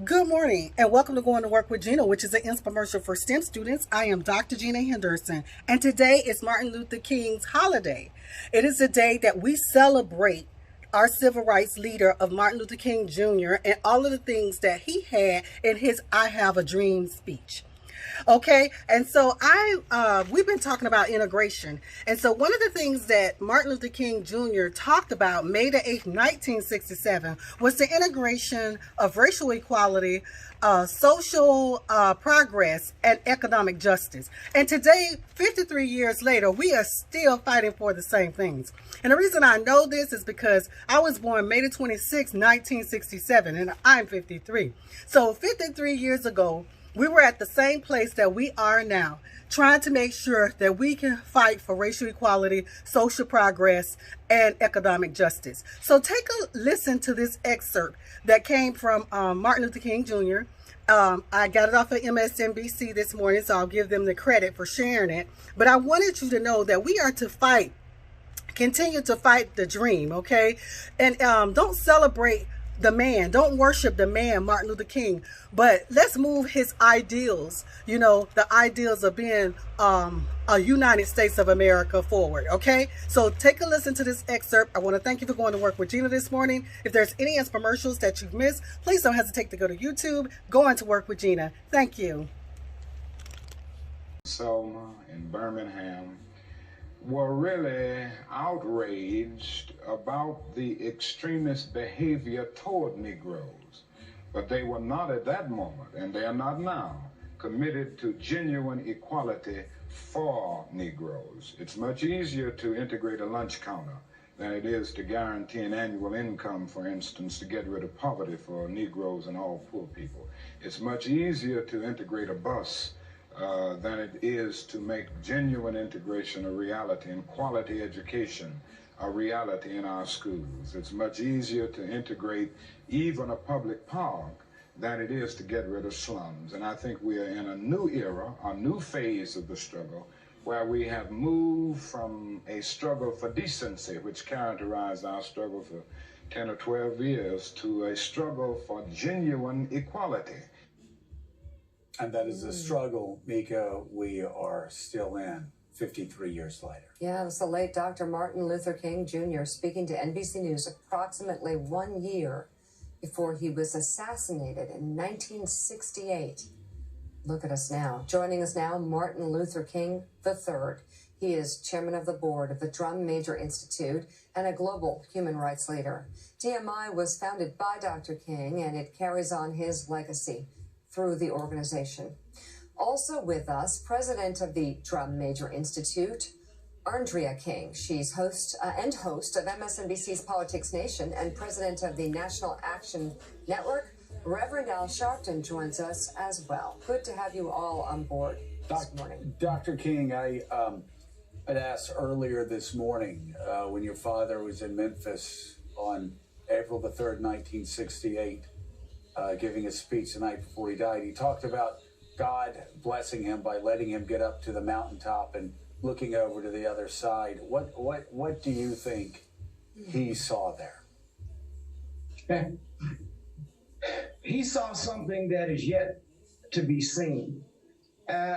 Good morning and welcome to Going to Work with Gena, which is an Inspiremercial for STEM students. I am Dr. Gena Henderson, and today is Martin Luther King's holiday. It is a day that we celebrate our civil rights leader of Martin Luther King Jr. and all of the things that he had in his I Have a Dream speech. Okay, and so we've been talking about integration, and so one of the things that Martin Luther King Jr. talked about May the 8th, 1967, was the integration of racial equality, social progress, and economic justice. And today, 53 years later, we are still fighting for the same things. And the reason I know this is because I was born May the 26th, 1967, and I'm 53. So 53 years ago, we were at the same place that we are now, trying to make sure that we can fight for racial equality, social progress, and economic justice. So take a listen to this excerpt that came from Martin Luther King Jr. I got it off of MSNBC this morning, so I'll give them the credit for sharing it. But I wanted you to know that we are to fight, continue to fight the dream, okay? And don't celebrate the man, don't worship the man, Martin Luther King, but let's move his ideals, the ideals of being a United States of America forward, okay? So take a listen to this excerpt. I want to thank you for going to work with Gena this morning. If there's any infomercials that you've missed, please don't hesitate to go to YouTube, go on to Work with Gena. Thank you. Selma in Birmingham were really outraged about the extremist behavior toward Negroes. But they were not at that moment, and they are not now, committed to genuine equality for Negroes. It's much easier to integrate a lunch counter than it is to guarantee an annual income, for instance, to get rid of poverty for Negroes and all poor people. It's much easier to integrate a bus than it is to make genuine integration a reality and quality education a reality in our schools. It's much easier to integrate even a public park than it is to get rid of slums. And I think we are in a new era, a new phase of the struggle, where we have moved from a struggle for decency, which characterized our struggle for 10 or 12 years, to a struggle for genuine equality. And that is a struggle, Mika, we are still in 53 years later. Yeah, it was the late Dr. Martin Luther King Jr. speaking to NBC News approximately 1 year before he was assassinated in 1968. Look at us now. Joining us now, Martin Luther King III. He is chairman of the board of the Drum Major Institute and a global human rights leader. DMI was founded by Dr. King, and it carries on his legacy through the organization. Also with us, president of the Drum Major Institute, Andrea King. She's host of MSNBC's Politics Nation and president of the National Action Network. Reverend Al Sharpton joins us as well. Good to have you all on board this morning. Dr. King, I had asked earlier this morning when your father was in Memphis on April the 3rd, 1968, giving a speech the night before he died. He talked about God blessing him by letting him get up to the mountaintop and looking over to the other side. What do you think he saw there? He saw something that is yet to be seen.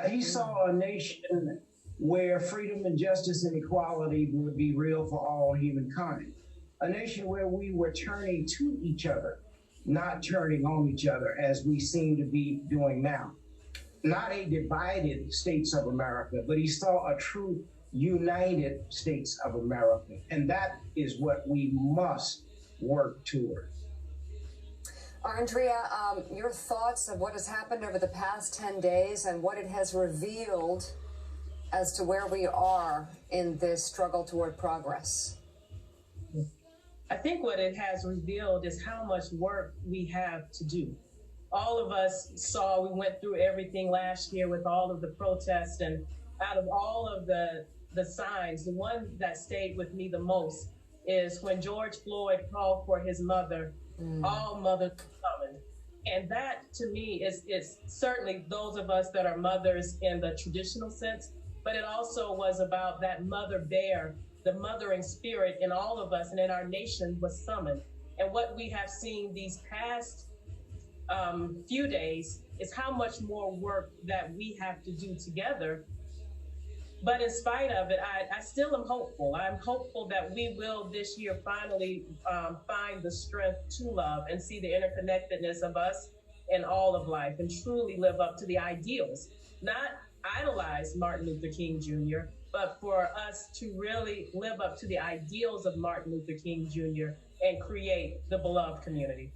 He saw a nation where freedom and justice and equality would be real for all humankind. A nation where we were turning to each other, not turning on each other as we seem to be doing now. Not a divided States of America, but he saw a true united States of America. And that is what we must work toward. Andrea, your thoughts of what has happened over the past 10 days and what it has revealed as to where we are in this struggle toward progress? I think what it has revealed is how much work we have to do. All of us saw, we went through everything last year with all of the protests, and out of all of the signs, the one that stayed with me the most is when George Floyd called for his mother, all mothers summoned. And that to me is certainly those of us that are mothers in the traditional sense, but it also was about that mother bear, the mothering spirit in all of us and in our nation was summoned. And what we have seen these past few days is how much more work that we have to do together. But in spite of it, I still am hopeful. I'm hopeful that we will this year finally find the strength to love and see the interconnectedness of us in all of life and truly live up to the ideals, not idolize Martin Luther King Jr., but for us to really live up to the ideals of Martin Luther King Jr. and create the beloved community.